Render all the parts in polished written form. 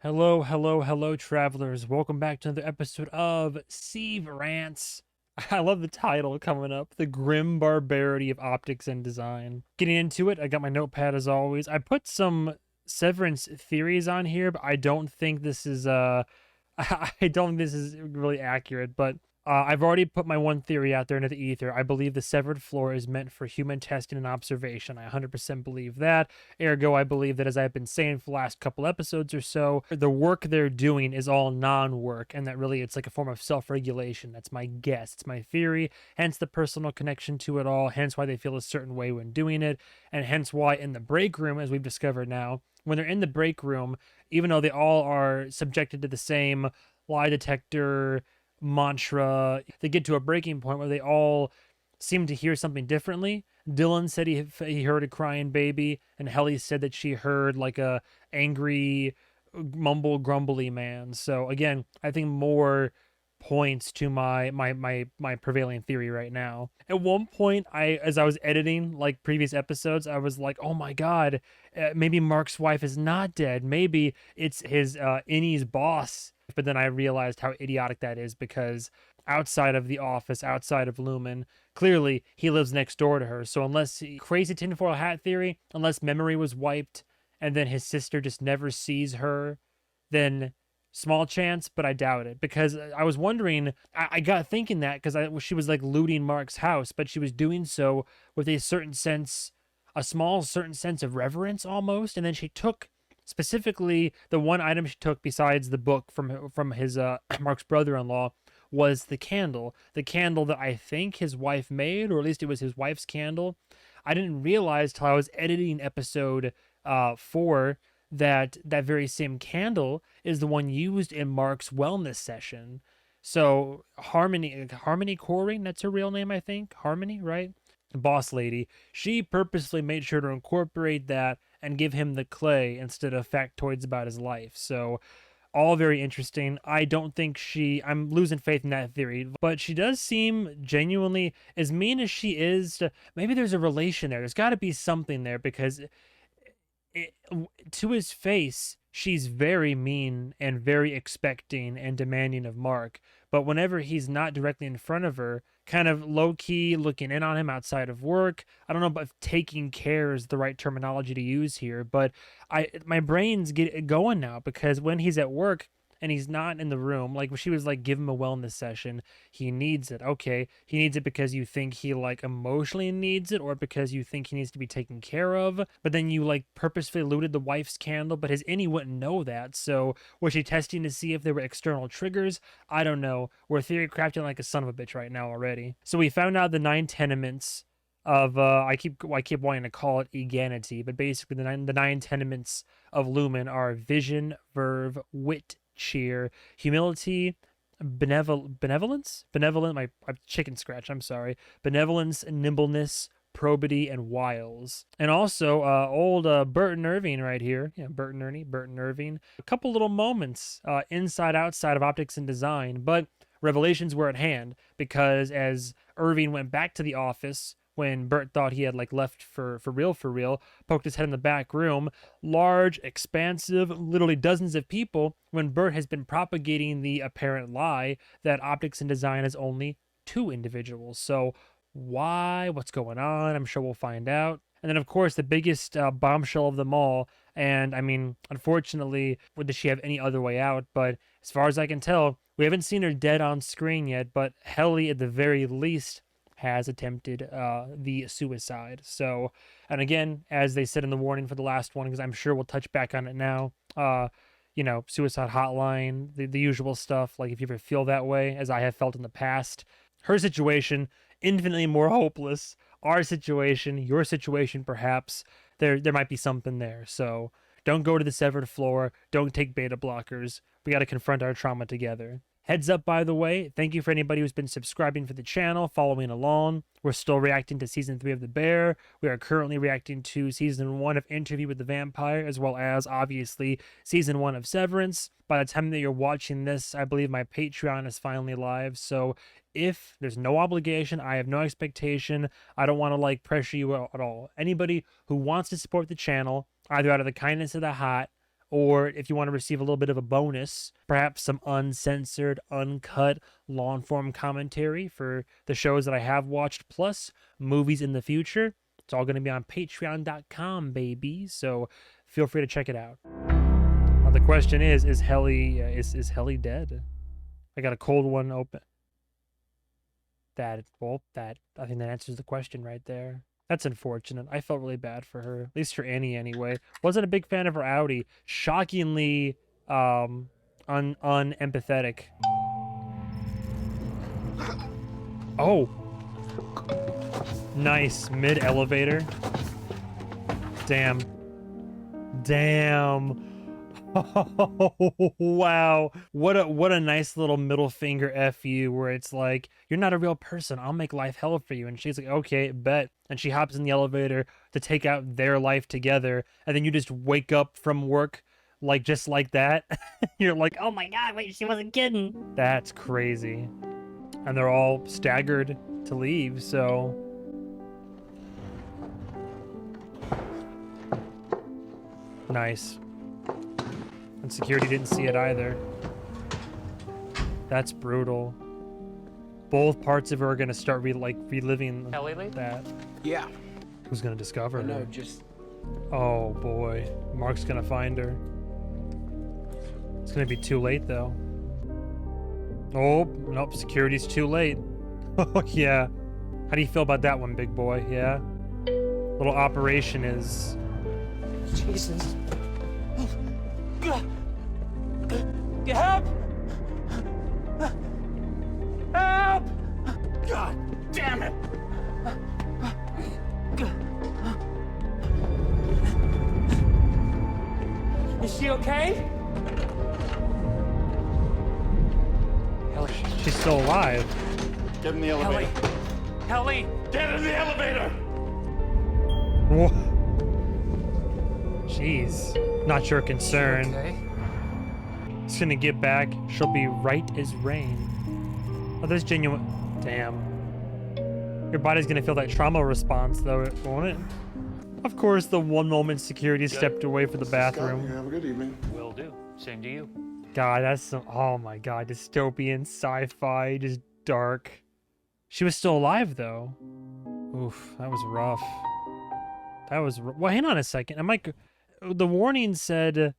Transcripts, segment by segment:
Hello, hello, hello, travelers. Welcome back to another episode of Severance. I love the title coming up, The Grim Barbarity of Optics and Design. Getting into it, I got my notepad as always. I put some Severance theories on here, but I don't think this is I don't think this is really accurate, but I've already put my one theory out there into the ether. I believe the severed floor is meant for human testing and observation. I 100% believe that. Ergo, I believe that, as I've been saying for the last couple episodes or so, the work they're doing is all non-work, and that really it's like a form of self-regulation. That's my guess. It's my theory, hence the personal connection to it all, hence why they feel a certain way when doing it, and hence why in the break room, as we've discovered now, when they're in the break room, even though they all are subjected to the same lie detector mantra, they get to a breaking point where they all seem to hear something differently. Dylan said he heard a crying baby, and Helly said that she heard like a angry, mumble grumbly man. So again, I think more points to my prevailing theory right now. At one point, as I was editing like previous episodes, I was like, oh my god, maybe Mark's wife is not dead. Maybe it's his Innie's boss. But then I realized how idiotic that is, because outside of the office, outside of Lumen, clearly he lives next door to her. So unless crazy tinfoil hat theory, unless memory was wiped and then his sister just never sees her, then small chance, but I doubt it, because I was wondering, I got thinking that because she was like looting Mark's house, but she was doing so with a small certain sense of reverence almost, and then she took specifically the one item she took besides the book from his Mark's brother-in-law was the candle that I think his wife made, or at least it was his wife's candle. I didn't realize till I was editing episode 4 that that very same candle is the one used in Mark's wellness session. So Harmony Coring, that's her real name, I think. Harmony, right? Boss lady. She purposely made sure to incorporate that and give him the clay instead of factoids about his life. So all very interesting. I don't think I'm losing faith in that theory, but she does seem genuinely, as mean as she is, maybe there's a relation there. There's got to be something there, because it, to his face, she's very mean and very expecting and demanding of Mark. But whenever he's not directly in front of her, kind of low key looking in on him outside of work. I don't know if taking care is the right terminology to use here, but my brain's get going now, because when he's at work and he's not in the room, like she was like, give him a wellness session, he needs it. Okay, he needs it because you think he like emotionally needs it, or because you think he needs to be taken care of. But then you like purposefully looted the wife's candle, but his Innie wouldn't know that. So was she testing to see if there were external triggers? I don't know. We're theory crafting like a son of a bitch right now already. So we found out the 9 tenements of I keep wanting to call it eganity, but basically the nine tenements of Lumen are vision, verve, wit, cheer, humility, benevolence, my chicken scratch, I'm sorry, benevolence, nimbleness, probity, and wiles. And also old Burton Irving right here. Yeah, Burton Irving. A couple little moments inside outside of optics and design, but revelations were at hand, because as Irving went back to the office when Bert thought he had like left for real, poked his head in the back room, large, expansive, literally dozens of people, when Bert has been propagating the apparent lie that optics and design is only 2 individuals. So why? What's going on? I'm sure we'll find out. And then, of course, the biggest bombshell of them all. And I mean, unfortunately, does she have any other way out? But as far as I can tell, we haven't seen her dead on screen yet. But Helly, at the very least, has attempted the suicide. So, and again, as they said in the warning for the last one, because I'm sure we'll touch back on it now, suicide hotline, the usual stuff. Like if you ever feel that way, as I have felt in the past, her situation, infinitely more hopeless. Our situation, your situation, perhaps, there might be something there. So don't go to the severed floor. Don't take beta blockers. We got to confront our trauma together. Heads up, by the way, thank you for anybody who's been subscribing for the channel, following along. We're still reacting to Season 3 of The Bear. We are currently reacting to Season 1 of Interview with the Vampire, as well as, obviously, Season 1 of Severance. By the time that you're watching this, I believe my Patreon is finally live, so if there's no obligation, I have no expectation, I don't want to, like, pressure you at all. Anybody who wants to support the channel, either out of the kindness of the heart or if you want to receive a little bit of a bonus, perhaps some uncensored, uncut, long-form commentary for the shows that I have watched, plus movies in the future, it's all going to be on patreon.com, baby. So feel free to check it out. Now the question is Helly dead? I got a cold one open. I think that answers the question right there. That's unfortunate. I felt really bad for her, at least for Annie anyway. Wasn't a big fan of her Audi. Shockingly unempathetic. Oh. Nice. Mid-elevator. Damn. Oh, wow. What a nice little middle finger F you, where it's like, you're not a real person. I'll make life hell for you. And she's like, okay, bet. And she hops in the elevator to take out their life together. And then you just wake up from work like just like that. You're like, oh my God, wait, she wasn't kidding. That's crazy. And they're all staggered to leave, so. Nice. And security didn't see it either. That's brutal. Both parts of her are gonna start reliving that. Yeah. Who's gonna discover her? No, just. Oh boy, Mark's gonna find her. It's gonna be too late though. Oh nope, security's too late. Oh yeah. How do you feel about that one, big boy? Yeah. Little operation is. Jesus. Help! Help! God damn it! Is she okay? Helly. She's still alive. Get in the elevator. Helly! Get in the elevator! Whoa. Jeez. Not your concern. Okay. It's gonna get back. She'll be right as rain. Oh, there's genuine. Damn. Your body's gonna feel that trauma response, though, won't it? Of course, the one moment security stepped away for the bathroom. Have a good evening. Will do. Same to you. God, that's some. Oh my God, dystopian, sci-fi, just dark. She was still alive, though. Oof, that was rough. Well, hang on a second. The warning said.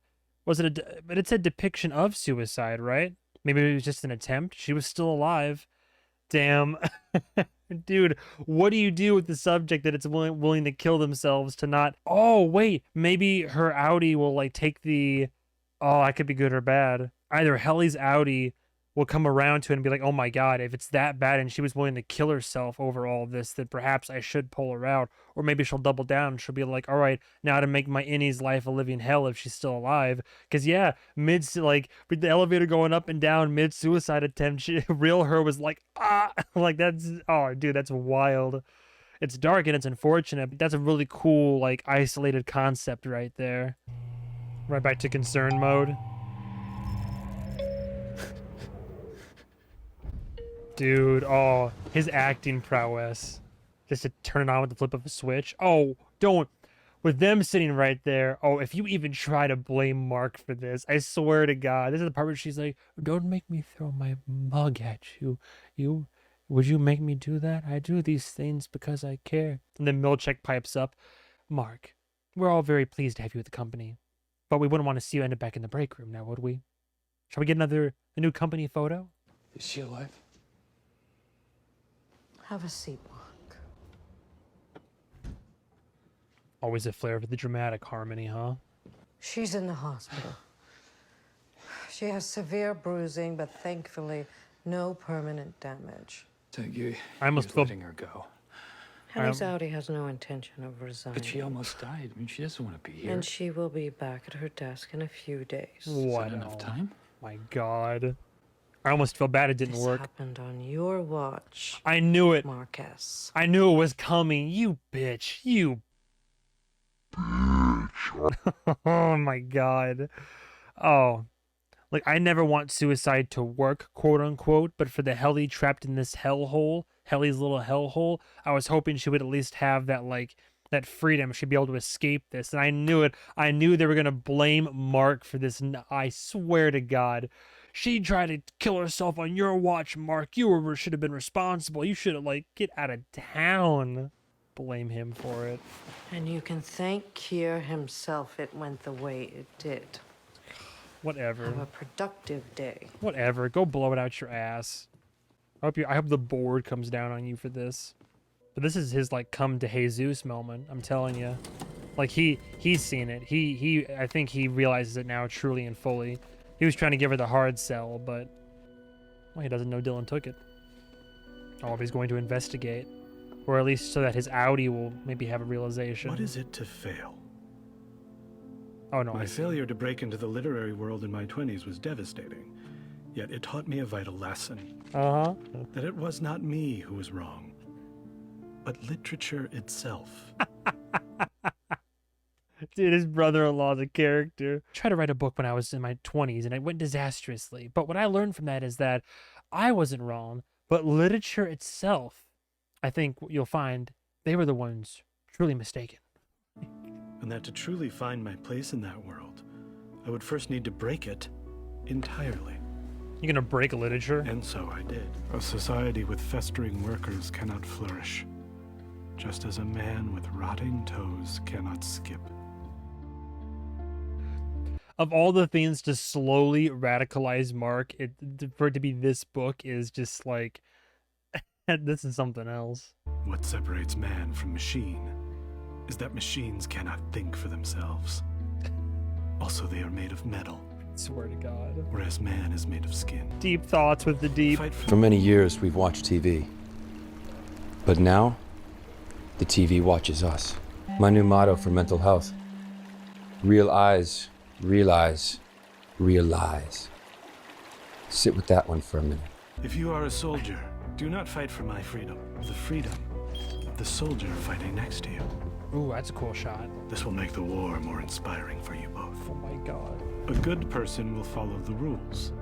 But it said depiction of suicide, right? Maybe it was just an attempt. She was still alive. Damn. Dude, what do you do with the subject that it's willing to kill themselves to not... Oh, wait. Maybe her Audi will, take the... Oh, that could be good or bad. Either Helly's Audi will come around to it and be like, oh my God, if it's that bad and she was willing to kill herself over all of this, then perhaps I should pull her out. Or maybe she'll double down. She'll be like, all right, now to make my innie's life a living hell if she's still alive. Because yeah, with the elevator going up and down mid-suicide attempt, real her was like, ah, oh dude, that's wild. It's dark and it's unfortunate, but that's a really cool, isolated concept right there. Right back to concern mode. Dude, oh, his acting prowess. Just to turn it on with the flip of a switch. Oh, don't. With them sitting right there. Oh, if you even try to blame Mark for this, I swear to God. This is the part where she's like, don't make me throw my mug at you. Would you make me do that? I do these things because I care. And then Milchek pipes up. Mark, we're all very pleased to have you at the company. But we wouldn't want to see you end up back in the break room now, would we? Shall we get a new company photo? Is she alive? Have a seat, Mark. Always a flair for the dramatic harmony, huh? She's in the hospital. She has severe bruising, but thankfully, no permanent damage. Thank you. I almost feel... letting her go. Helly's Audi has no intention of resigning. But she almost died. I mean, she doesn't want to be here. And she will be back at her desk in a few days. What? Is that enough time? My God. I almost feel bad it didn't This work. happened on your watch. I knew it. Marcus. I knew it was coming. You bitch. You bitch. Oh my God. Oh. I never want suicide to work, quote unquote, but for the Helly trapped in this hellhole, Helly's little hellhole, I was hoping she would at least have that, that freedom should be able to escape this. And I knew it. I knew they were going to blame Mark for this. And I swear to God, she tried to kill herself on your watch, Mark. Should have been responsible. You should have, like, get out of town. Blame him for it. And you can thank Keir himself it went the way it did. Whatever. Have a productive day. Whatever. Go blow it out your ass. I hope the board comes down on you for this. But this is his, like, come to Jesus moment. I'm telling you. Like, he's seen it. I think he realizes it now truly and fully. He was trying to give her the hard sell, but well, he doesn't know Dylan took it. Oh, if he's going to investigate. Or at least so that his Audi will maybe have a realization. What is it to fail? Oh, no. My failure to break into the literary world in my 20s was devastating. Yet it taught me a vital lesson. Uh-huh. That it was not me who was wrong, but literature itself. Dude, his brother-in-law's a character. I tried to write a book when I was in my 20s, and it went disastrously. But what I learned from that is that I wasn't wrong, but literature itself, I think you'll find, they were the ones truly mistaken. And that to truly find my place in that world, I would first need to break it entirely. You're gonna break literature? And so I did. A society with festering workers cannot flourish, just as a man with rotting toes cannot skip. Of all the things to slowly radicalize Mark, for it to be this book is just like, this is something else. What separates man from machine is that machines cannot think for themselves. Also, they are made of metal. I swear to God. Whereas man is made of skin. Deep thoughts with the deep. For many years, we've watched TV. But now, the TV watches us. My new motto for mental health: real eyes, realize, realize. Sit with that one for a minute. If you are a soldier, do not fight for my freedom. The freedom of the soldier fighting next to you. Ooh, that's a cool shot. This will make the war more inspiring for you both. Oh my God. A good person will follow the rules.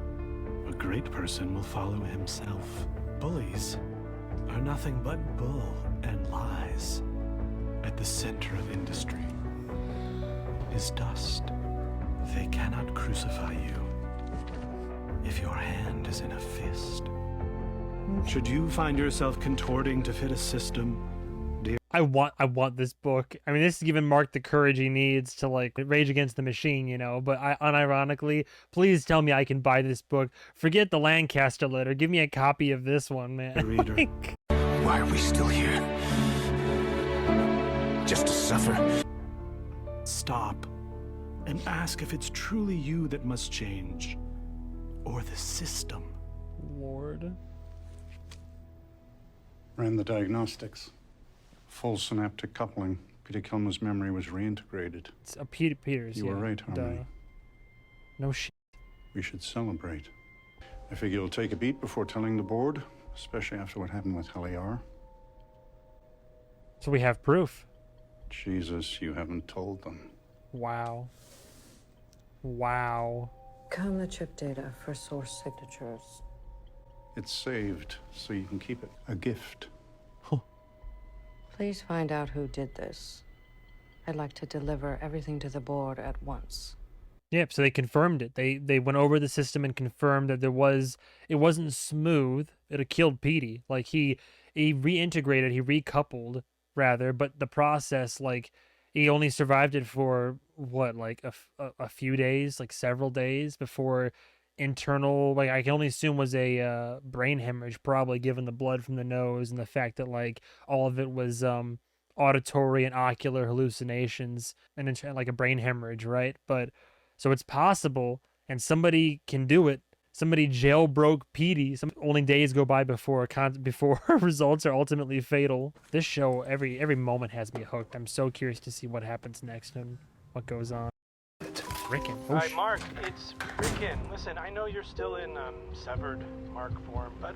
A great person will follow himself. Bullies are nothing but bull and lies. At the center of industry is dust. They cannot crucify you if your hand is in a fist. Should you find yourself contorting to fit a system, I want this book. I mean, this is giving Mark the courage he needs to, like, rage against the machine, you know, but unironically, please tell me I can buy this book. Forget the Lancaster letter. Give me a copy of this one, man. reader? Why are we still here? Just to suffer? Stop and ask if it's truly you that must change, or the system. Lord. Ran the diagnostics. Full synaptic coupling. Peter Kilmer's memory was reintegrated. It's a Peters. You yeah. were right, Harmony. Duh. No shit. We should celebrate. I figure you'll take a beat before telling the board, especially after what happened with Heliar. So we have proof. Jesus, you haven't told them. Wow. Wow. Comb the chip data for source signatures. It's saved, so you can keep it. A gift. Please find out who did this. I'd like to deliver everything to the board at once. Yep, so they confirmed it. They went over the system and confirmed that it wasn't smooth. It had killed Petey. Like, he reintegrated, he recoupled, rather, but the process, like, he only survived it for, what, like, a few days, like, several days before internal, like, I can only assume was a brain hemorrhage, probably, given the blood from the nose and the fact that, like, all of it was auditory and ocular hallucinations and then, like, a brain hemorrhage, right? But so it's possible, and somebody can do it. Somebody jailbroke Petey. Only days go by before results are ultimately fatal. This show, every moment has me hooked. I'm so curious to see what happens next and what goes on. Rickon. Oh, Hi, Mark. It's Rickon. Listen, I know you're still in severed Mark form, but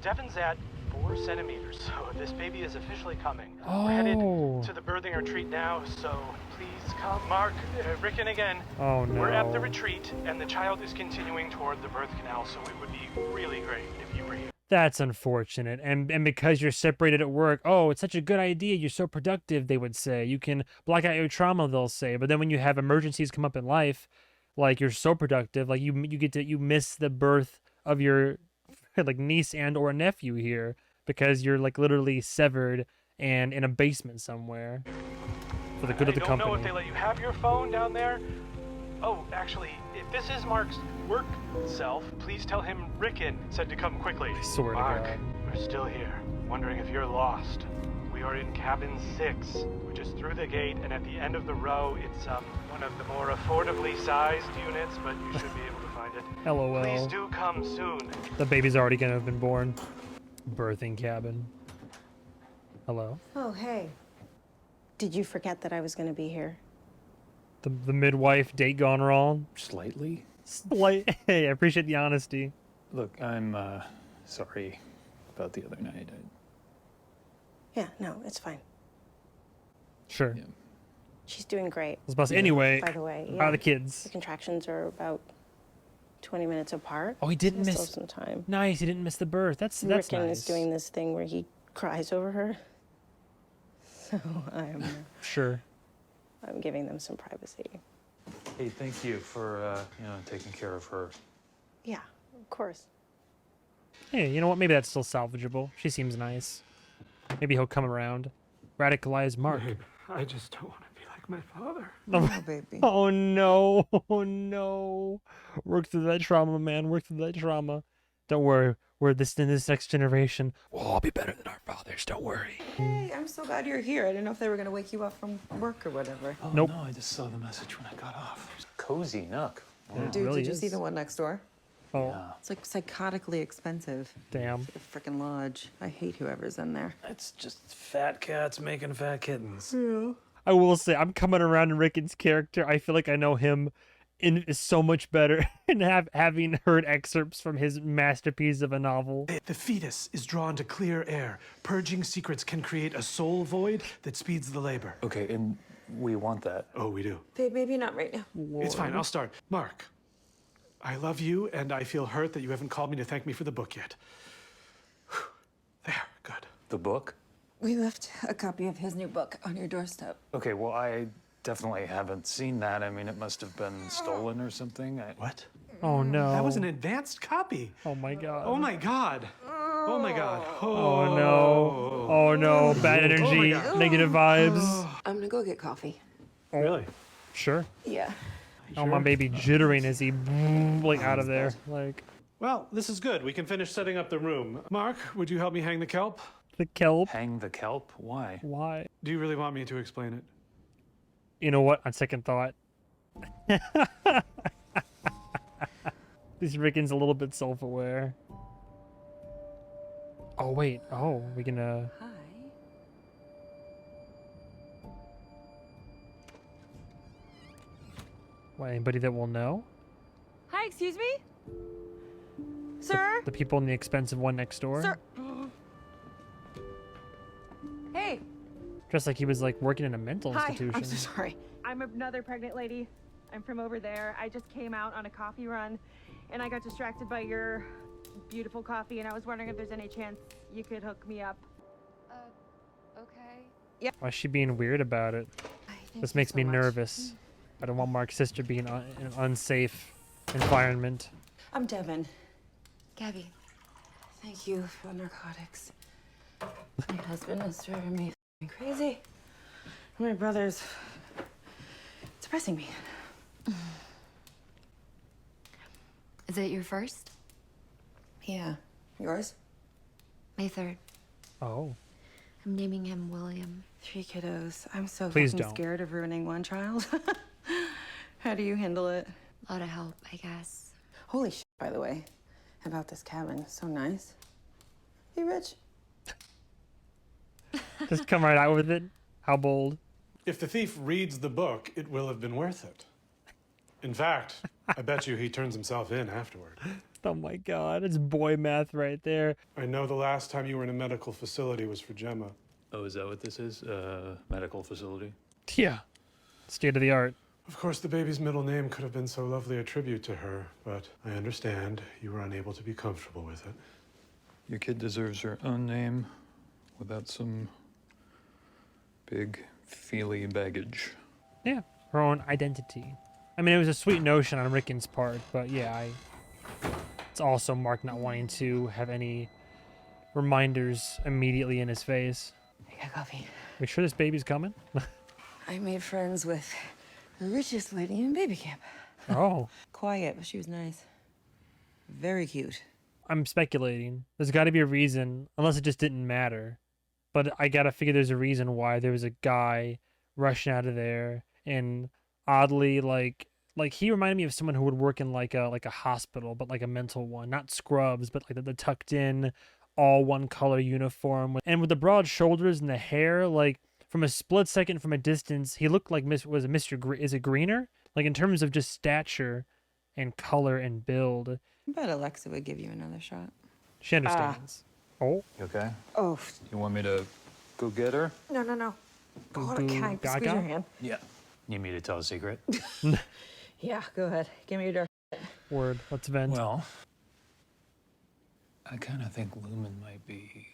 Devin's at 4 centimeters, so this baby is officially coming. We're headed to the birthing retreat now, so please come. Mark, Rickon again. Oh, no. We're at the retreat, and the child is continuing toward the birth canal, so it would be really great if you were here. That's unfortunate. And because you're separated at work, oh, it's such a good idea. You're so productive, they would say. You can block out your trauma, they'll say. But then when you have emergencies come up in life, like you're so productive, like you miss the birth of your like niece and or nephew here because you're like literally severed and in a basement somewhere for the good of the company. I don't know if they let you have your phone down there. Oh, actually, if this is Mark's work self, please tell him Rickon said to come quickly. I swear to Mark, God. we're still here, wondering if you're lost. We are in cabin 6, which is through the gate, and at the end of the row, it's one of the more affordably sized units, but you should be able to find it. LOL. Please do come soon. The baby's already gonna have been born. Birthing cabin. Hello? Oh, hey. Did you forget that I was going to be here? The midwife date gone wrong. Slightly. Hey, I appreciate the honesty. Look, I'm sorry about the other night. Yeah, no, it's fine. Sure. Yeah. She's doing great. I was about to say, anyway, By the way, how are the kids? The contractions are about 20 minutes apart. Oh, he didn't Still miss some time. Nice, he didn't miss the birth. That's Rickon nice. is doing this thing where he cries over her. So Sure. I'm giving them some privacy. Hey, thank you for taking care of her. Yeah, of course. Hey, you know what? Maybe that's still salvageable. She seems nice. Maybe he'll come around. Radicalize Mark. I just don't want to be like my father. Oh, baby. Oh no. Oh no. Work through that trauma, man. Work through that trauma. Don't worry. We're in this next generation. We'll all be better than our fathers. Don't worry. Hey, I'm so glad you're here. I didn't know if they were going to wake you up from work or whatever. Oh, Nope. No, I just saw the message when I got off. It was a cozy nook. It Dude, really did you is. see the one next door? Oh, Yeah. It's like psychotically expensive. damn. A freaking lodge. I hate whoever's in there. It's just fat cats making fat kittens. I will say, I'm coming around to Rickon's character. I feel like I know him is so much better and having heard excerpts from his masterpiece of a novel. The fetus is drawn to clear air. Purging secrets can create a soul void that speeds the labor. Okay, and we want that. Oh, we do. Babe, maybe not right now. It's fine, I'll start. Mark, I love you, and I feel hurt that you haven't called me to thank me for the book yet. There, good. The book? We left a copy of his new book on your doorstep. Okay, well, I definitely haven't seen that. I mean, it must have been stolen or something. What? Oh no. That was an advanced copy. Oh my god. Oh my god. Oh my god. Oh no. Oh no. Bad energy. God. Negative vibes. I'm gonna go get coffee. Really? Sure. Yeah. Oh, my baby jittering as he like out of there. Like Well, this is good. We can finish setting up the room. Mark, would you help me hang the kelp? the kelp. Hang the kelp? Why? Why? Do you really want me to explain it? You know what? On second thought. This Rickon's a little bit self-aware. Oh wait. Oh, we gonna. Hi. What, anybody that will know? Hi, excuse me? Sir? The people in the expensive one next door. Sir? Hey, Dressed like he was like working in a mental Hi. institution. I'm so sorry. I'm another pregnant lady. I'm from over there. I just came out on a coffee run, and I got distracted by your beautiful coffee, and I was wondering if there's any chance you could hook me up. Okay. Why is she being weird about it? This makes me nervous. I don't want Mark's sister being in an unsafe environment. I'm Devin. Gabby. Thank you for the narcotics. My husband is driving me f***ing crazy. My brother's depressing me. Is it your first? Yeah. Yours? May 3rd. Oh. I'm naming him William. 3 kiddos. I'm so Please fucking don't. scared of ruining one child. How do you handle it? A lot of help, I guess. Holy shit, by the way, about this cabin. So nice. You rich? Just come right out with it. How bold. If the thief reads the book, it will have been worth it. In fact, I bet you he turns himself in afterward. Oh my god, it's boy math right there. I know the last time you were in a medical facility was for Gemma. Oh, is that what this is? Medical facility? Yeah. State of the art. Of course, the baby's middle name could have been so lovely a tribute to her, but I understand you were unable to be comfortable with it. Your kid deserves her own name without some big, feely baggage. Yeah, her own identity. I mean, it was a sweet notion on Rickon's part, but yeah, it's also Mark not wanting to have any reminders immediately in his face. I got coffee. We sure this baby's coming? I made friends with the richest lady in baby camp. Oh. Quiet, but she was nice. Very cute. I'm speculating. There's got to be a reason, unless it just didn't matter. But I gotta figure there's a reason why there was a guy rushing out of there, and oddly, like he reminded me of someone who would work in like a hospital, but like a mental one, not scrubs, but like the tucked in, all one color uniform, and with the broad shoulders and the hair. Like from a split second from a distance, he looked like was it Mr. Is it Greener? Like in terms of just stature, and color and build. I bet Alexa would give you another shot. She understands. Oh. You okay? Oh. You want me to go get her? No. Hold it. Can I squeeze your hand? Yeah. Need me to tell a secret? Yeah, go ahead. Give me your dark. Word. Let's vent. Well, I kind of think Lumen might be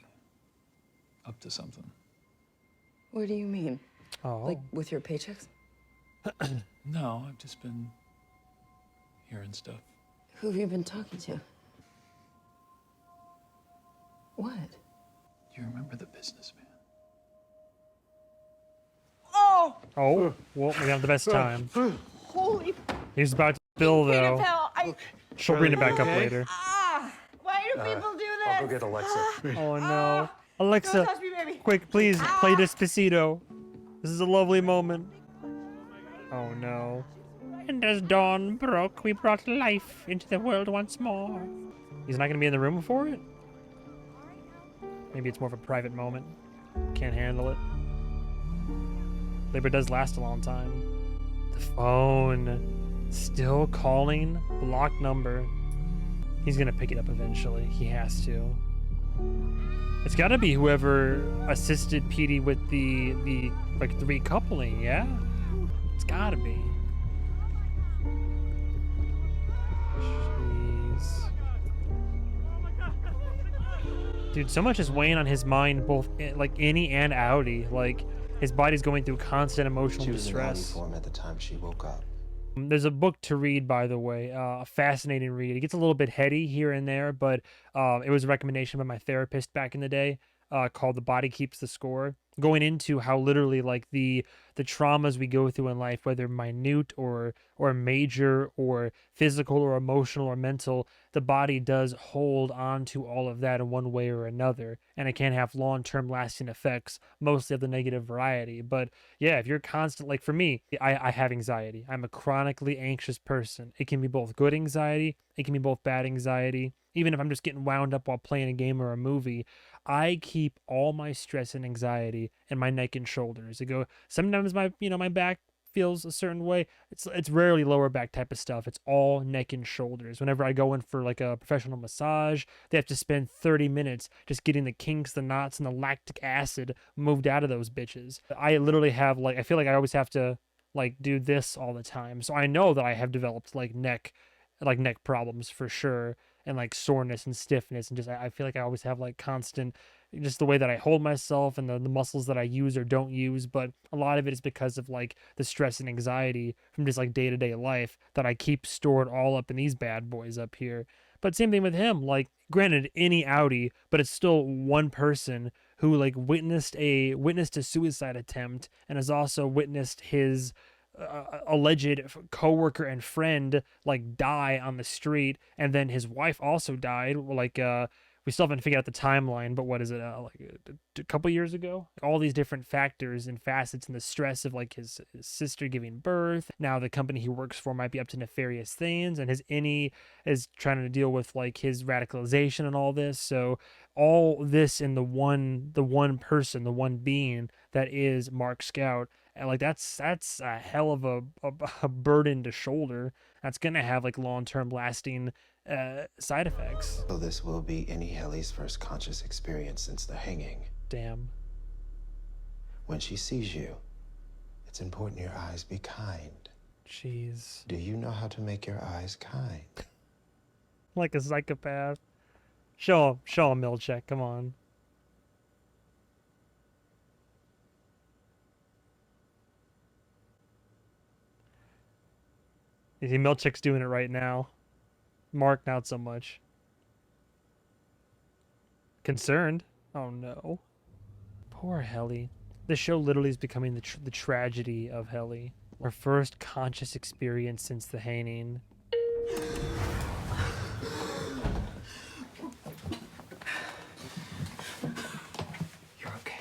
up to something. What do you mean? Oh. Like with your paychecks? No, I've just been hearing stuff. Who have you been talking to? What? Do you remember the businessman? Oh! Oh, well, we have the best time. Holy He's about to spill, though. hell! She'll bring it back up later. Why do people do this? I'll go get Alexa. Oh, no. Alexa, Don't touch me, baby. quick, please, play Despacito. This is a lovely moment. Oh, no. And as dawn broke, we brought life into the world once more. He's not going to be in the room for it? Maybe it's more of a private moment. Can't handle it. Labor does last a long time. The phone. Still calling. Blocked number. He's going to pick it up eventually. He has to. It's got to be whoever assisted Petey with the recoupling, yeah? It's got to be. Dude, so much is weighing on his mind, both like innie and outie. Like his body's going through constant emotional distress. She was in outie form at the time she woke up. There's a book to read, by the way, a fascinating read. It gets a little bit heady here and there, but it was a recommendation by my therapist back in the day, called "The Body Keeps the Score," going into how literally like the traumas we go through in life, whether minute or major or physical or emotional or mental, the body does hold on to all of that in one way or another, and it can have long-term lasting effects, mostly of the negative variety. But yeah, if you're constant, like for me, I have anxiety. I'm a chronically anxious person. It can be both good anxiety, it can be both bad anxiety. Even if I'm just getting wound up while playing a game or a movie, I keep all my stress and anxiety in my neck and shoulders. Sometimes my back feels a certain way. It's rarely lower back type of stuff. It's all neck and shoulders. Whenever I go in for like a professional massage, they have to spend 30 minutes just getting the kinks, the knots, and the lactic acid moved out of those bitches. I literally have I feel like I always have to do this all the time. So I know that I have developed neck problems for sure, and soreness and stiffness, and just I feel like I always have constant, just the way that I hold myself and the muscles that I use or don't use. But a lot of it is because of the stress and anxiety from just day-to-day life that I keep stored all up in these bad boys up here. But same thing with him, granted, any outie, but it's still one person who witnessed a suicide attempt and has also witnessed his alleged coworker and friend die on the street, and then his wife also died. We still haven't figured out the timeline, but what is it, a couple years ago? All these different factors and facets, and the stress of his sister giving birth. Now the company he works for might be up to nefarious things, and his innie is trying to deal with his radicalization and all this. So all this in the one person, the one being that is Mark Scout. And that's a hell of a burden to shoulder. That's gonna have long-term lasting side effects. So this will be Innie Helly's first conscious experience since the hanging. Damn. When she sees you, it's important your eyes be kind. Jeez. Do you know how to make your eyes kind? Like a psychopath. Show him Milchek. Come on. You see, Milchek's doing it right now. Mark, not so much. Concerned? Oh no. Poor Helly. This show literally is becoming the tragedy of Helly. Her first conscious experience since the hanging. You're okay.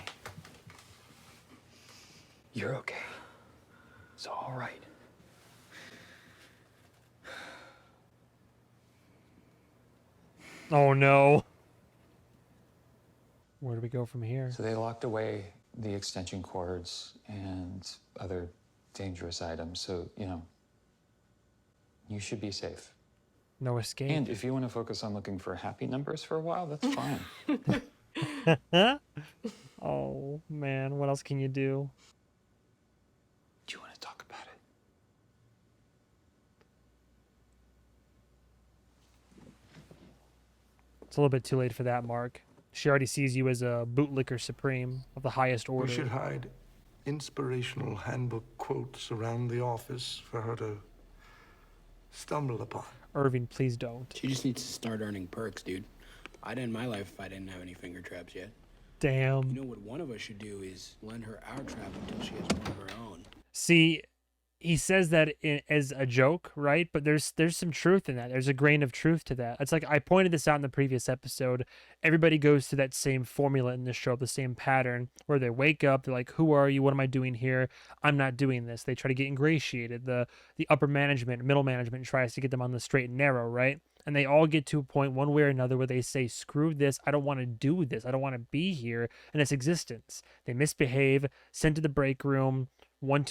You're okay. It's all right. Oh no. Where do we go from here? So they locked away the extension cords and other dangerous items, so, you know, you should be safe. No escape. And if you want to focus on looking for happy numbers for a while, that's fine. Oh, man. What else can you do? Do you want to talk about it? It's a little bit too late for that, Mark. She already sees you as a bootlicker supreme of the highest order. We should hide inspirational handbook quotes around the office for her to stumble upon. Irving, please don't. She just needs to start earning perks, dude. I'd end my life if I didn't have any finger traps yet. Damn. You know what one of us should do is lend her our trap until she has one of her own. See, he says that as a joke, right? But there's some truth in that. There's a grain of truth to that. It's like I pointed this out in the previous episode. Everybody goes through that same formula in this show, the same pattern, where they wake up, they're like, who are you? What am I doing here? I'm not doing this. They try to get ingratiated. The upper management, middle management tries to get them on the straight and narrow, right? And they all get to a point one way or another where they say, screw this, I don't want to do this, I don't want to be here in its existence. They misbehave, sent to the break room, one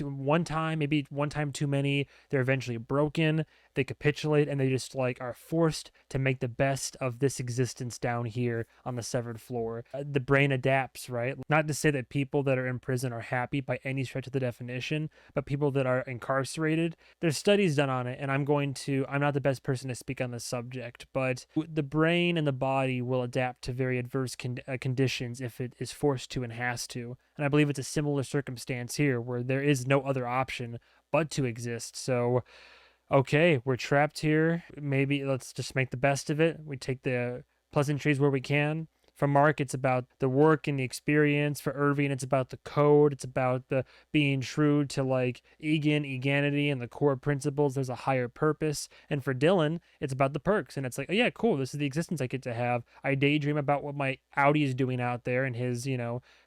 time, maybe one time too many. They're eventually broken, they capitulate, and they just like are forced to make the best of this existence down here on the severed floor. The brain adapts, right? Not to say that people that are in prison are happy by any stretch of the definition, but people that are incarcerated, there's studies done on it, and I'm not the best person to speak on this subject, but the brain and the body will adapt to very adverse conditions if it is forced to and has to. And I believe it's a similar circumstance here where there is no other option but to exist. So, okay, we're trapped here. Maybe let's just make the best of it. We take the pleasantries where we can. For Mark, it's about the work and the experience. For Irving, it's about the code. It's about the being true to like eganity and the core principles. There's a higher purpose. And for Dylan, it's about the perks. And it's like, oh yeah, cool. This is the existence I get to have. I daydream about what my Audi is doing out there and his,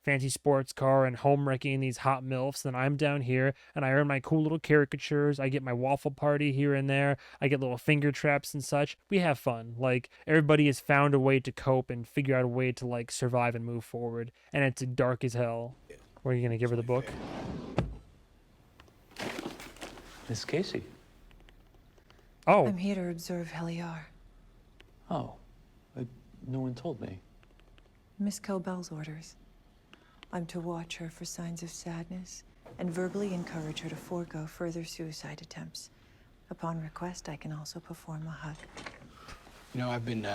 fancy sports car and home wrecking these hot MILFs. Then I'm down here and I earn my cool little caricatures. I get my waffle party here and there. I get little finger traps and such. We have fun. Like everybody has found a way to cope and figure out a way to like survive and move forward. And it's dark as hell. What are you going to give her the book? Miss Casey. Oh. I'm here to observe Heliar. Oh. No one told me. Miss Cobell's orders. I'm to watch her for signs of sadness and verbally encourage her to forego further suicide attempts. Upon request, I can also perform a hug. You know, I've been,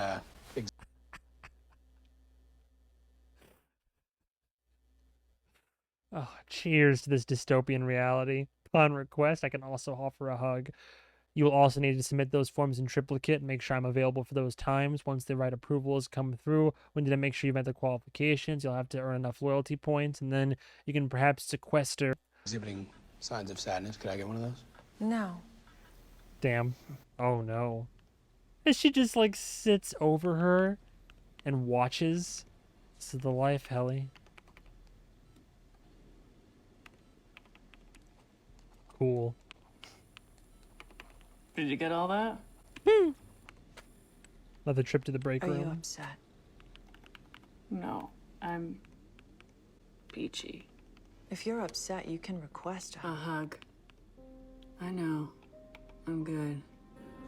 Oh, cheers to this dystopian reality. Upon request, I can also offer a hug. You will also need to submit those forms in triplicate and make sure I'm available for those times. Once the right approval has come through, we need to make sure you met the qualifications. You'll have to earn enough loyalty points, and then you can perhaps sequester. exhibiting signs of sadness. Could I get one of those? No. Damn. Oh no. And she just like sits over her and watches. This is the life, Helly. Cool. Did you get all that? Another trip to the break Are room. you upset? No, I'm peachy. If you're upset, you can request a hug. I know. I'm good.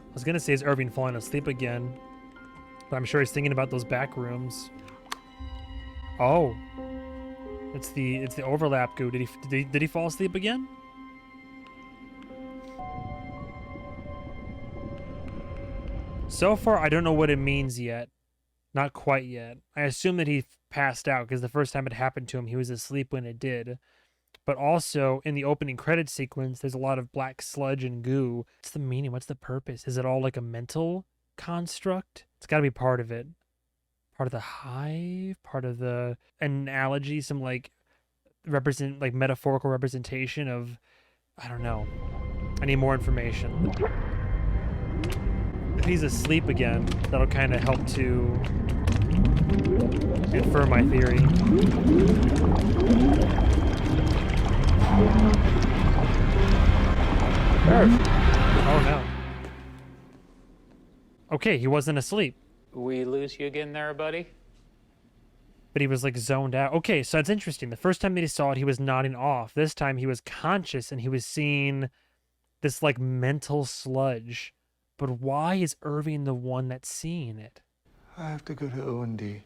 I was gonna say, is Irving falling asleep again? But I'm sure he's thinking about those back rooms. Oh. It's the overlap goo. Did he fall asleep again? So far, I don't know what it means yet. Not quite yet. I assume that he passed out because the first time it happened to him, he was asleep when it did. But also, in the opening credit sequence, there's a lot of black sludge and goo. What's the meaning? What's the purpose? Is it all like a mental construct? It's got to be part of it. Part of the hive? Part of the analogy? Some like metaphorical representation of, I don't know. I need more information. If he's asleep again, that'll kind of help to infer my theory. Oh no. Okay, he wasn't asleep. We lose you again there, buddy? But he was like zoned out. Okay, so that's interesting. The first time that he saw it, he was nodding off. This time he was conscious and he was seeing this like mental sludge. But why is Irving the one that's seeing it? I have to go to O&D.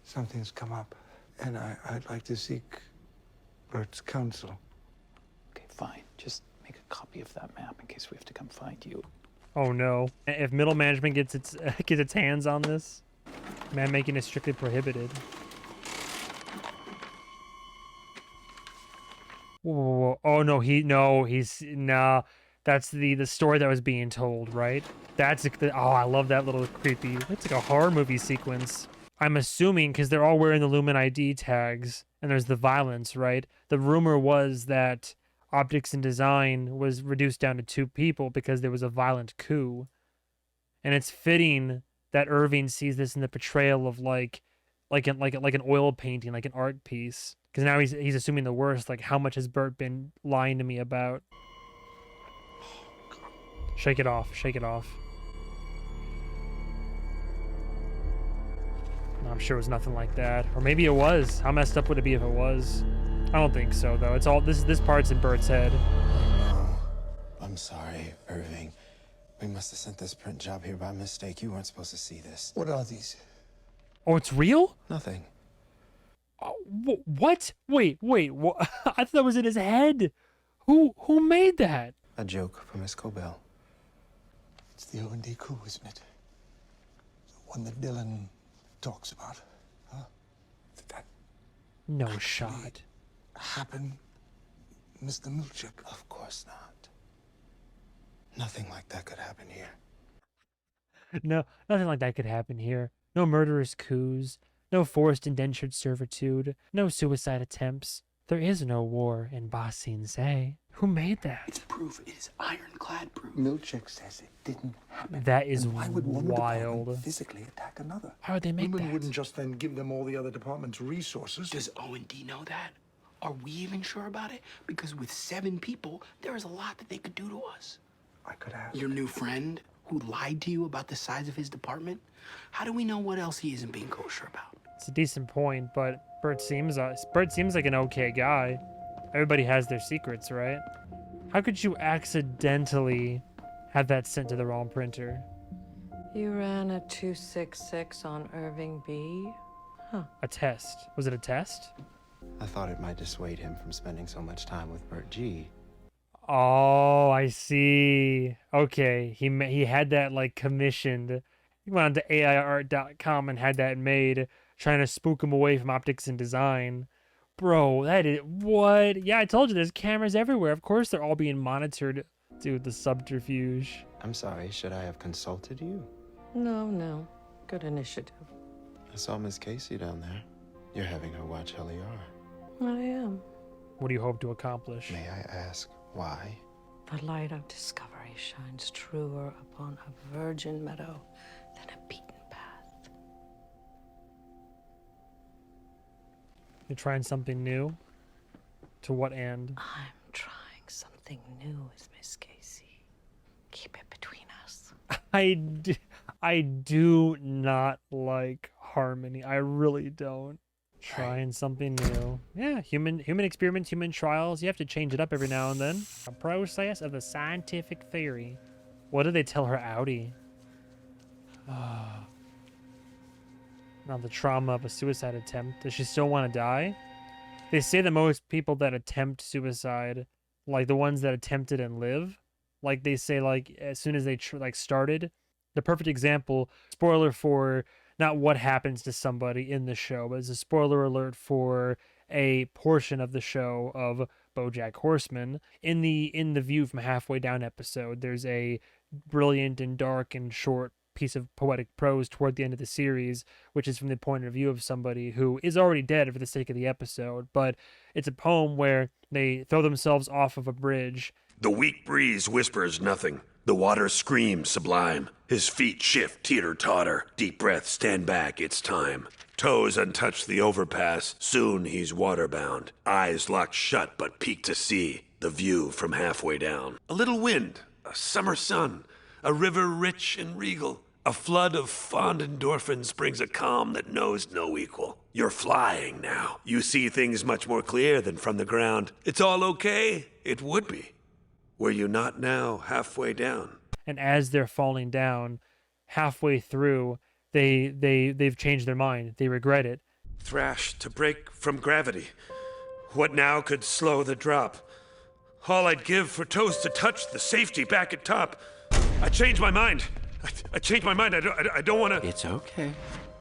Something's come up, and I'd like to seek Bert's counsel. Okay, fine. Just make a copy of that map in case we have to come find you. Oh no. If middle management gets its hands on this, man, making it strictly prohibited. Whoa, whoa, whoa. Oh no, that's the story that was being told, right? That's oh, I love that little creepy. It's like a horror movie sequence. I'm assuming because they're all wearing the Lumen ID tags and there's the violence, right? The rumor was that Optics and Design was reduced down to 2 people because there was a violent coup. And it's fitting that Irving sees this in the portrayal of like an oil painting, like an art piece. Because now he's assuming the worst. Like, how much has Bert been lying to me about? Shake it off. Shake it off. No, I'm sure it was nothing like that. Or maybe it was. How messed up would it be if it was? I don't think so, though. It's all this part's in Bert's head. Oh, I'm sorry, Irving. We must have sent this print job here by mistake. You weren't supposed to see this. What are these? Oh, it's real? Nothing. Oh, what? Wait. What? I thought that was in his head. Who made that? A joke for Miss Cobell. It's the O&D coup, isn't it? The one that Dylan talks about. Huh? Did that No shot. happen, Mr. Milchik? Of course not. Nothing like that could happen here. No, nothing like that could happen here. No murderous coups, no forced indentured servitude, no suicide attempts. There is no war in Ba Sing Se. Who made that? It's proof. It is ironclad proof. Milchik says it didn't happen. That is And why would one wild. department physically attack another? How would they make Lumen that? wouldn't just then give them all the other departments' resources. Does O&D know that? Are we even sure about it? Because with 7 people, there is a lot that they could do to us. I could ask. Your new friend who lied to you about the size of his department? How do we know what else he isn't being kosher about? It's a decent point, but Bert seems like an okay guy. Everybody has their secrets, right? How could you accidentally have that sent to the wrong printer? You ran a 266 on Irving B? Huh. A test. Was it a test? I thought it might dissuade him from spending so much time with Bert G. Oh, I see. Okay, he had that like commissioned. He went on to AIArt.com and had that made, trying to spook him away from Optics and Design. Bro, that is what? Yeah, I told you there's cameras everywhere. Of course they're all being monitored. Dude, the subterfuge. I'm sorry, should I have consulted you? No. Good initiative. I saw Miss Casey down there. You're having her watch LER. I am. What do you hope to accomplish? May I ask why? The light of discovery shines truer upon a virgin meadow than a beaten path. You're trying something new? To what end? I'm trying something new with Miss Casey. Keep it between us. I do not like harmony. I really don't. Trying something new. Yeah, human experiments, human trials. You have to change it up every now and then. A process of a scientific theory. What did they tell her, Audi? Now the trauma of a suicide attempt. Does she still want to die? They say that most people that attempt suicide, like the ones that attempted and live, like they say, like as soon as they started. The perfect example, spoiler for not what happens to somebody in the show, but it's a spoiler alert for a portion of the show of BoJack Horseman. In the View from Halfway Down episode, there's a brilliant and dark and short piece of poetic prose toward the end of the series, which is from the point of view of somebody who is already dead for the sake of the episode, but it's a poem where they throw themselves off of a bridge. The weak breeze whispers nothing. The water screams sublime. His feet shift, teeter-totter. Deep breath, stand back, it's time. Toes untouched the overpass. Soon he's waterbound. Eyes locked shut but peak to see. The view from halfway down. A little wind, a summer sun, a river rich and regal. A flood of fond endorphins brings a calm that knows no equal. You're flying now. You see things much more clear than from the ground. It's all okay? It would be. Were you not now halfway down? And as they're falling down, halfway through, they've changed their mind. They regret it. Thrash to break from gravity. What now could slow the drop? All I'd give for toes to touch the safety back at top. I changed my mind. I changed my mind. I don't want to. It's okay.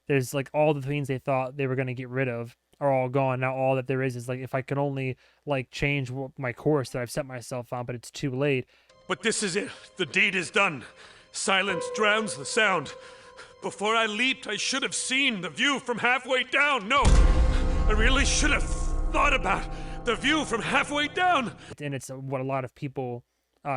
There's like all the things they thought they were going to get rid of are all gone. Now all that there is like, if I could only like change my course that I've set myself on, but it's too late. But this is it. The deed is done. Silence drowns the sound. Before I leaped, I should have seen the view from halfway down. No, I really should have thought about the view from halfway down. And it's what a lot of people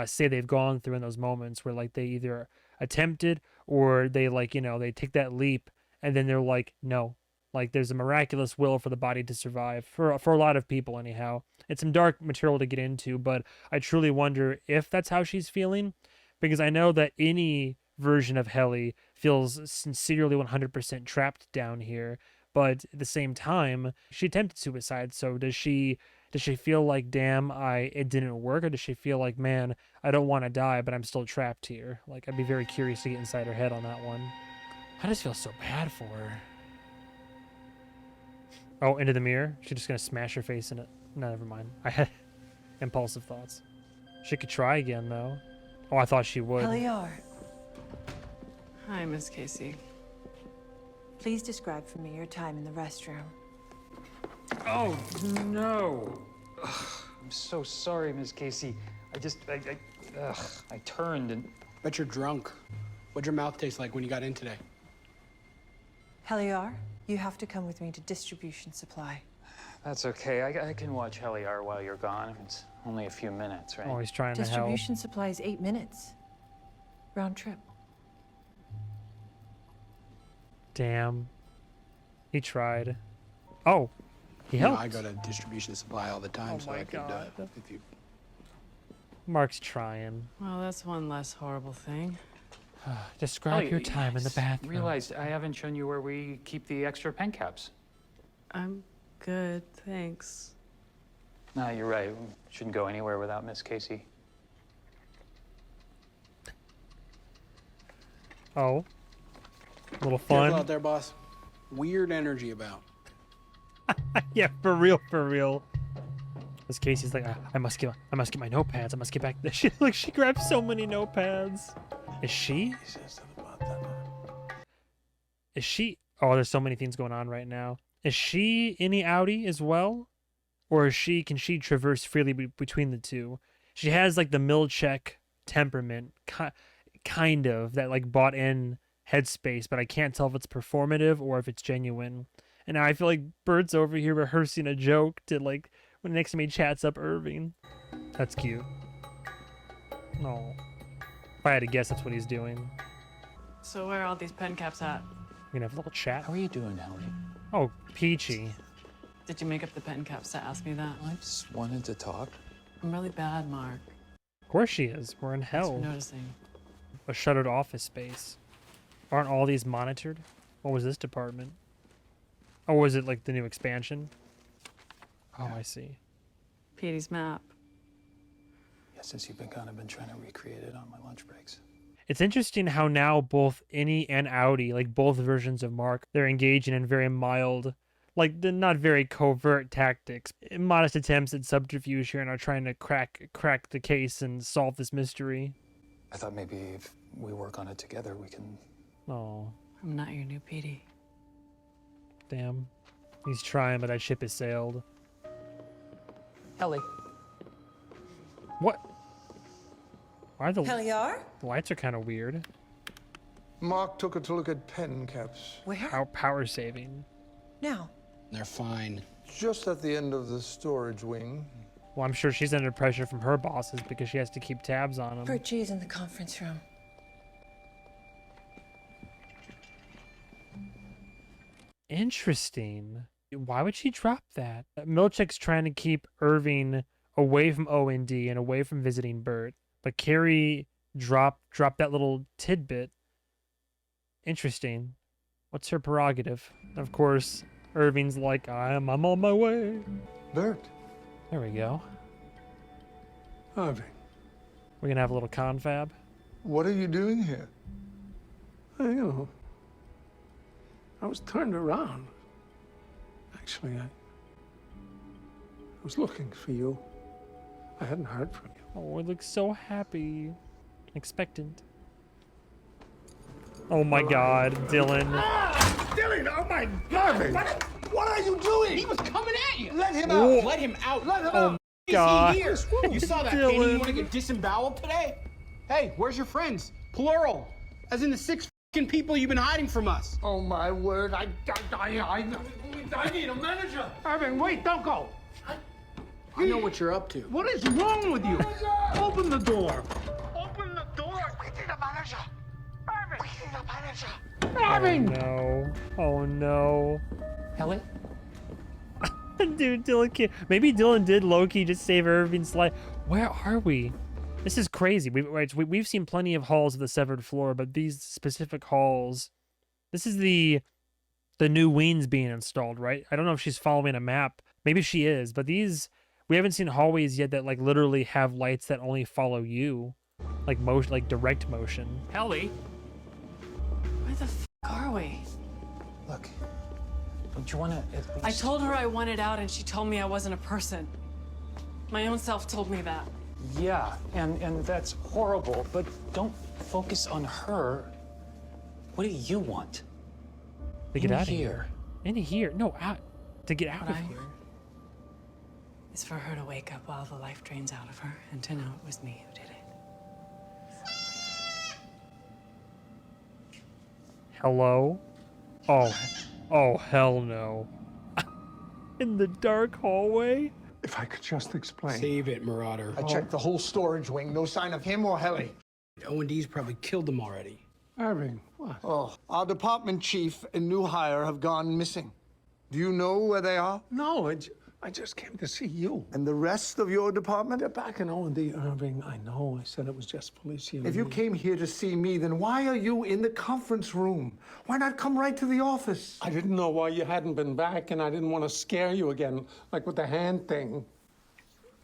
say they've gone through in those moments where like they either attempted or they like, they take that leap and then they're like, no. Like there's a miraculous will for the body to survive for a lot of people anyhow. It's some dark material to get into, but I truly wonder if that's how she's feeling, because I know that any version of Helly feels sincerely 100% trapped down here, but at the same time, she attempted suicide. So does she feel like, damn, it didn't work, or does she feel like, man, I don't want to die, but I'm still trapped here? Like, I'd be very curious to get inside her head on that one. I just feel so bad for her. Oh, into the mirror? She's just gonna smash her face in it. No, never mind. I had impulsive thoughts. She could try again, though. Oh, I thought she would. Heliar, Hi, Miss Casey. please describe for me your time in the restroom. Oh, no. Ugh, I'm so sorry, Miss Casey. I turned and... Bet you're drunk. What'd your mouth taste like when you got in today? Heliar, you have to come with me to distribution supply. That's okay. I can watch Heliar while you're gone. It's only a few minutes, right? Oh, he's trying to help. Distribution supply is 8 minutes. Round trip. Damn. He tried. Oh, he helped. I go to distribution supply all the time, Oh so my I could, God. if you... Mark's trying. Well, that's one less horrible thing. Describe your time in the bathroom. Realized I haven't shown you where we keep the extra pen caps. I'm good, thanks. No, you're right. We shouldn't go anywhere without Miss Casey. Oh. A little Careful fun. out there, boss. Weird energy about. Yeah, for real. This Casey's like, I must get my notepads. I must get back. She grabs so many notepads. Is she? Is she? Oh, there's so many things going on right now. Is she any outie as well, or can she traverse freely between the two? She has like the Milchek temperament, kind of that like bought in headspace, but I can't tell if it's performative or if it's genuine. And now I feel like Bert's over here rehearsing a joke to like when next to me chats up Irving. That's cute. No. If I had to guess, that's what he's doing. So where are all these pen caps at? We're gonna have a little chat. How are you doing, Ellie? Oh, peachy. Did you make up the pen caps to ask me that? I just wanted to talk. I'm really bad, Mark. Of course she is. We're in Thanks hell. for noticing. A shuttered office space. Aren't all these monitored? What was this department? Oh, was it like the new expansion? Oh, I see. Petey's map. Yeah, since you've been gone, I've been trying to recreate it on my lunch breaks. It's interesting how now both Innie and Outie, like both versions of Mark, they're engaging in very mild, like they're not very covert tactics, modest attempts at subterfuge here, and are trying to crack the case and solve this mystery. I thought maybe if we work on it together, we can... Oh. I'm not your new Petey. Damn. He's trying, but that ship has sailed. Ellie. What? Why are the Heliar? lights are kind of weird. Mark took her to look at pen caps. Where? Power saving. Now. They're fine. Just at the end of the storage wing. Well, I'm sure she's under pressure from her bosses because she has to keep tabs on them. Virgie is in the conference room. Interesting. Why would she drop that? Milchick's trying to keep Irving away from O&D and away from visiting Bert, but Carrie dropped that little tidbit. Interesting. What's her prerogative? Of course, Irving's like, I'm on my way. Bert. There we go. Irving. We're gonna have a little confab. What are you doing here? I was turned around. Actually, I was looking for you. I hadn't heard from you. Oh, it looks so happy. Expectant. Oh my god, Dylan. Dylan, oh my God! What are you doing? He was coming at you. Let him Whoa. out. Let him out. Let him Oh out. god. Here. You saw that painting? You want to get disemboweled today? Hey, where's your friends? Plural. As in the 6 f***ing people you've been hiding from us. Oh my word! I need a manager. Irving, wait, don't go. I know what you're up to. What is wrong with you? Open the door. Open the door. We need a manager. Irving. We need a manager. Oh no. Oh no. Ellie? Dude, Dylan can't. Maybe Dylan did low-key just save Irving's life. Where are we? This is crazy. We've seen plenty of halls of the severed floor, but these specific halls. This is the new wings being installed, right? I don't know if she's following a map. Maybe she is, but these we haven't seen hallways yet that like literally have lights that only follow you, like motion, like direct motion. Ellie? Where the f are we? Look, don't you want to at least... I told her I wanted out and she told me I wasn't a person. My own self told me that. Yeah, and that's horrible, but don't focus on her. What do you want? To get out of here. here. In here. No, out. To get out What of I here. want is for her to wake up while the life drains out of her and to know it was me who did it. Hello? Oh, hell no. In the dark hallway? If I could just explain. Save it, Marauder. I checked the whole storage wing. No sign of him or Helly. O&D's probably killed them already. Irving, what? Oh, our department chief and new hire have gone missing. Do you know where they are? No, I just came to see you. And the rest of your department? They're back in O&D, Irving. I know. I said it was just Felicia and If you me. came here to see me, then why are you in the conference room? Why not come right to the office? I didn't know why you hadn't been back, and I didn't want to scare you again, like with the hand thing.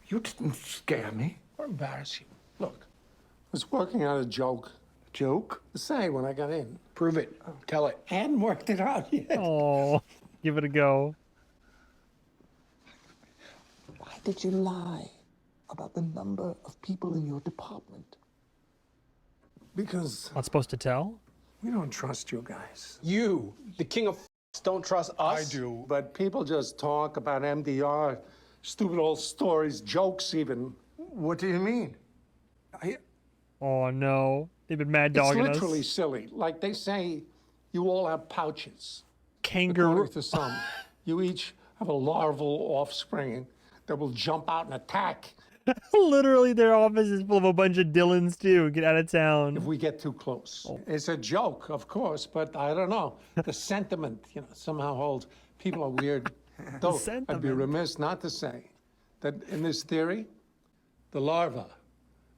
You didn't scare me. Or embarrass you. Look, I was working out a joke. Joke? To say when I got in. Prove it. Tell it. I hadn't worked it out yet. Oh, give it a go. Why did you lie about the number of people in your department? Because Not supposed to tell? we don't trust you guys. You, the king of don't trust us? I do. But people just talk about MDR, stupid old stories, jokes even. What do you mean? Oh no. They've been mad It's dogging us. literally silly. Like they say, you all have pouches. Kangaroo. According to some, you each have a larval offspring that will jump out and attack Literally, their office is full of a bunch of Dylans too. Get out of town. if we get too close. It's a joke, of course, but I don't know. The sentiment, somehow holds. People are weird. Though I'd be sentiment. remiss not to say that in this theory, the larva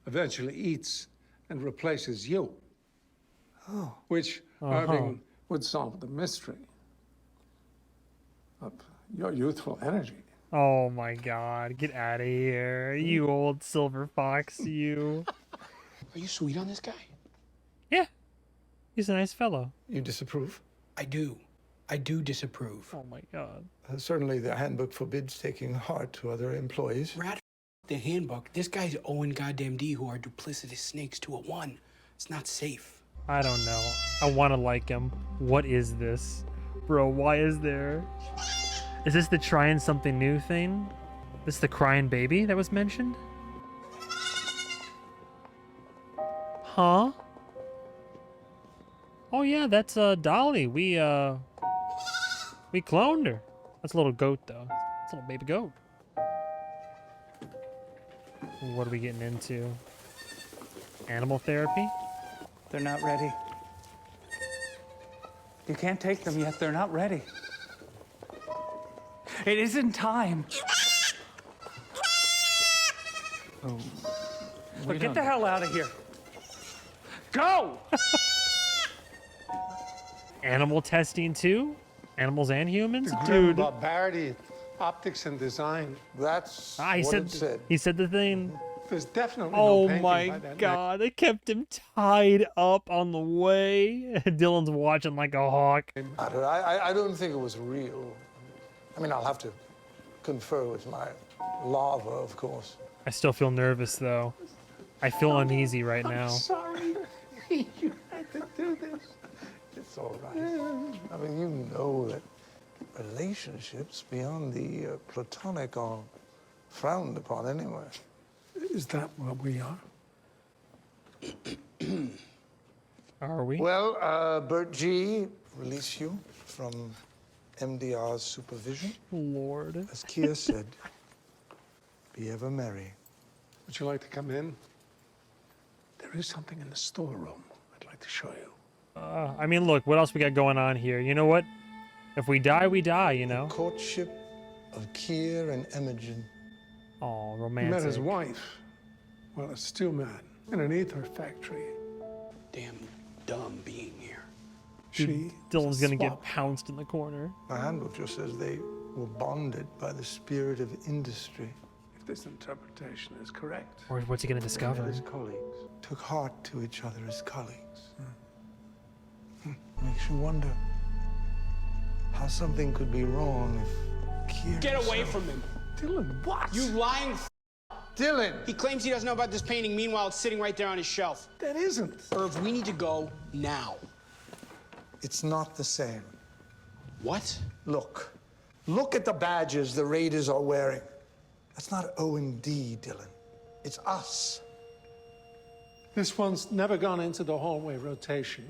eventually eats and replaces you. Oh. Which Irving would solve the mystery of your youthful energy. Oh my god. Get out of here. You old silver fox, you. Are you sweet on this guy? Yeah. He's a nice fellow. You disapprove? I do. I do disapprove. Oh my god. Certainly the handbook forbids taking heart to other employees. Rat the handbook. This guy's Owen goddamn D who are duplicitous snakes to a one. It's not safe. I don't know. I want to like him. What is this? bro. Why is there? Is this the trying something new thing? This the crying baby that was mentioned? Huh? Oh yeah, that's Dolly. We cloned her. That's a little goat though. It's a little baby goat. What are we getting into? Animal therapy? They're not ready. You can't take them yet. They're not ready. It isn't time. Oh, But get the hell out of here. Go! Animal testing too? Animals and humans? The grim Dude. barbarity, optics and design. That's Ah, he what said, it said. he said the thing. There's definitely Oh no painting my by that god, they kept him tied up on the way. Dylan's watching like a hawk. I don't think it was real. I mean, I'll have to confer with my lava, of course. I still feel nervous though. I feel uneasy right now. Sorry, you had to do this. It's all right. I mean, you know that relationships beyond the platonic are frowned upon anyway. Is that what we are? Are we? Well, Bert G. release you from MDR's supervision. Lord. As Kia said, be ever merry. Would you like to come in? There is something in the storeroom I'd like to show you. I mean, look, what else we got going on here? You know what? If we die, we die, you know? Courtship of Kier and Imogen. Oh, He romantic. met his wife, well, a steel man, in an ether factory. Damn dumb being here. She Dylan's gonna get swap. pounced in the corner. My handbook just says they were bonded by the spirit of industry. If this interpretation is correct. Or what's he gonna discover? As colleagues. Took heart to each other as colleagues. Makes you wonder how something could be wrong if Kier... Get away from him. Dylan, what? You lying Dylan! He claims he doesn't know about this painting. Meanwhile, it's sitting right there on his shelf. That isn't. Irv, we need to go now. It's not the same. What? Look. Look at the badges the Raiders are wearing. That's not O&D, Dylan. It's us. This one's never gone into the hallway rotation.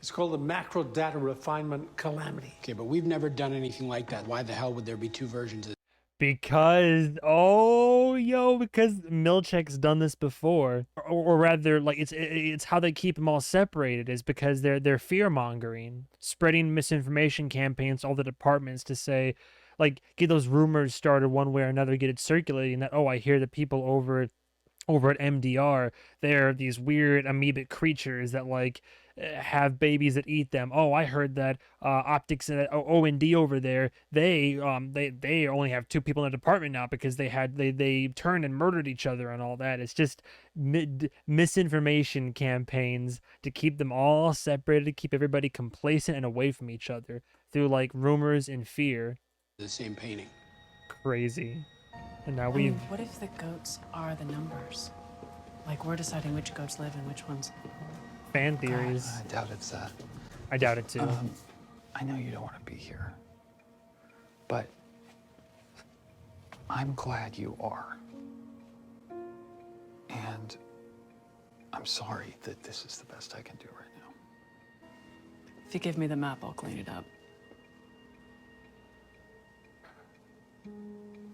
It's called the Macro Data Refinement Calamity. Okay, but we've never done anything like that. Why the hell would there be two versions of Because because Milchek's done this before, or rather, like it's how they keep them all separated is because they're fear mongering, spreading misinformation campaigns to all the departments to say, like, get those rumors started one way or another, get it circulating that I hear the people over at MDR, they're these weird amoebic creatures that like have babies that eat them. I heard that optics and O&D over there, they only have 2 people in the department now because they turned and murdered each other and all that. It's just misinformation campaigns to keep them all separated, to keep everybody complacent and away from each other through like rumors and fear. the same painting? Crazy. And now I mean, we've what if the goats are the numbers? Like, we're deciding which goats live and which ones. fan theories. I doubt it's that. I doubt it too. I know you don't want to be here, but I'm glad you are. And I'm sorry that this is the best I can do right now. If you give me the map, I'll clean it up.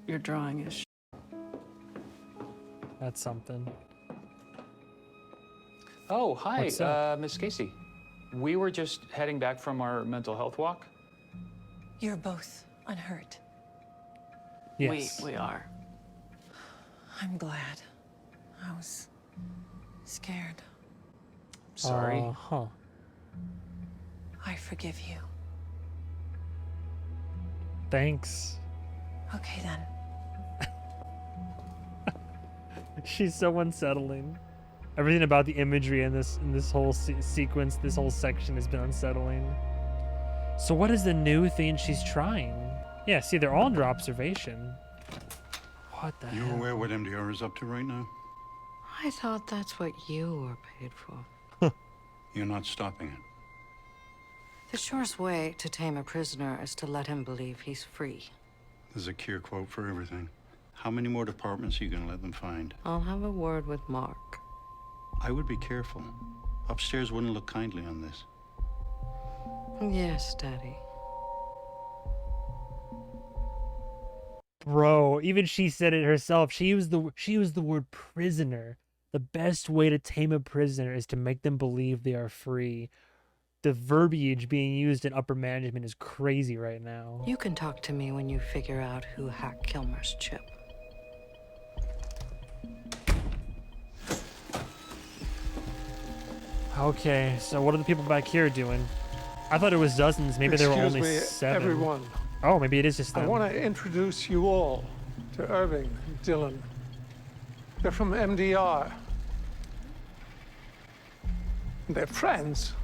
Your drawing is That's something. Oh, hi, What's up? Miss Casey. We were just heading back from our mental health walk. You're both unhurt. Yes. We are. I'm glad. I was scared. Sorry. Huh. I forgive you. Thanks. Okay then. She's so unsettling. Everything about the imagery in this whole sequence, this whole section has been unsettling. So what is the new thing she's trying? Yeah, see, they're all under observation. What the You hell? aware what MDR is up to right now? I thought that's what you were paid for. You're not stopping it. The surest way to tame a prisoner is to let him believe he's free. There's a cure quote for everything. How many more departments are you gonna let them find? I'll have a word with Mark. I would be careful. Upstairs wouldn't look kindly on this. Yes, Daddy. Bro, even she said it herself. She used the word prisoner. The best way to tame a prisoner is to make them believe they are free. The verbiage being used in upper management is crazy right now. You can talk to me when you figure out who hacked Kilmer's chip. Okay, so what are the people back here doing? I thought it was dozens. Maybe there were only Excuse me, 7. everyone. Oh, maybe it is just them. I want to introduce you all to Irving and Dylan. They're from MDR. They're friends.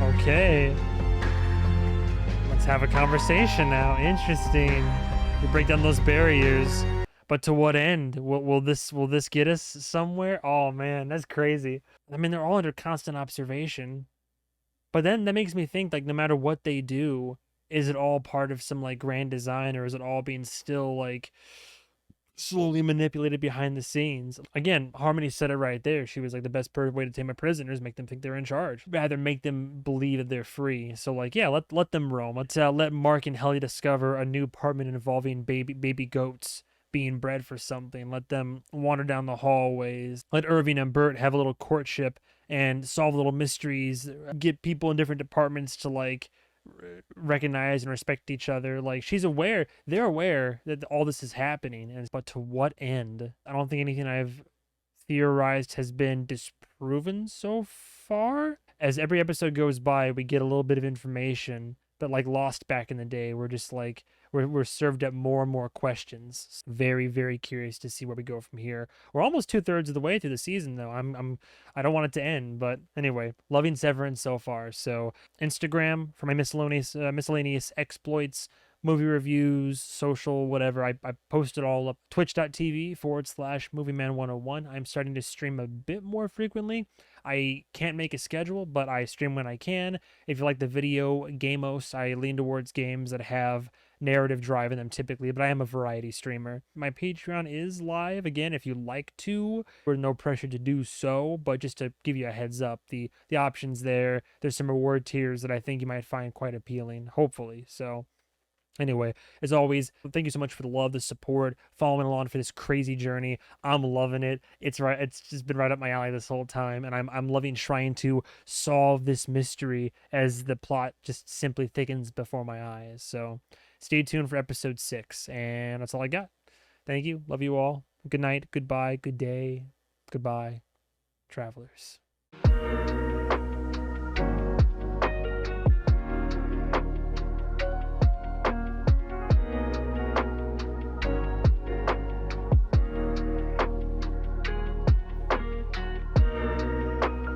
Okay. Let's have a conversation now. Interesting. We break down those barriers. But to what end? Will this get us somewhere? Oh man, that's crazy. I mean, they're all under constant observation. But then that makes me think, like, no matter what they do, is it all part of some like grand design, or is it all being still like slowly manipulated behind the scenes? Again, Harmony said it right there. She was like, the best way to tame a prisoner is make them think they're in charge, rather make them believe that they're free. So like, yeah, let them roam. Let's let Mark and Helly discover a new apartment involving baby goats being bred for something. Let them wander down the hallways. Let Irving and Bert have a little courtship and solve little mysteries. Get people in different departments to like recognize and respect each other. Like, they're aware that all this is happening, but to what end? I don't think anything I've theorized has been disproven so far. As every episode goes by, we get a little bit of information, but like Lost back in the day, we're just like we're served up more and more questions. Very, very curious to see where we go from here. We're almost 2/3 of the way through the season, though. I don't want it to end, but anyway, loving Severance so far. So Instagram for my miscellaneous exploits, movie reviews, social, whatever. I post it all up. Twitch.tv/MovieMan101. I'm starting to stream a bit more frequently. I can't make a schedule, but I stream when I can. If you like the video gamos, I lean towards games that have narrative drive in them typically, but I am a variety streamer. My Patreon is live again if you'd like to. There's no pressure to do so, but just to give you a heads up, the options there. There's some reward tiers that I think you might find quite appealing, hopefully. So anyway, as always, thank you so much for the love, the support, following along for this crazy journey. I'm loving it. It's just been right up my alley this whole time, and I'm loving trying to solve this mystery as the plot just simply thickens before my eyes. So stay tuned for episode 6, and that's all I got. Thank you. Love you all. Good night. Goodbye. Good day. Goodbye, travelers.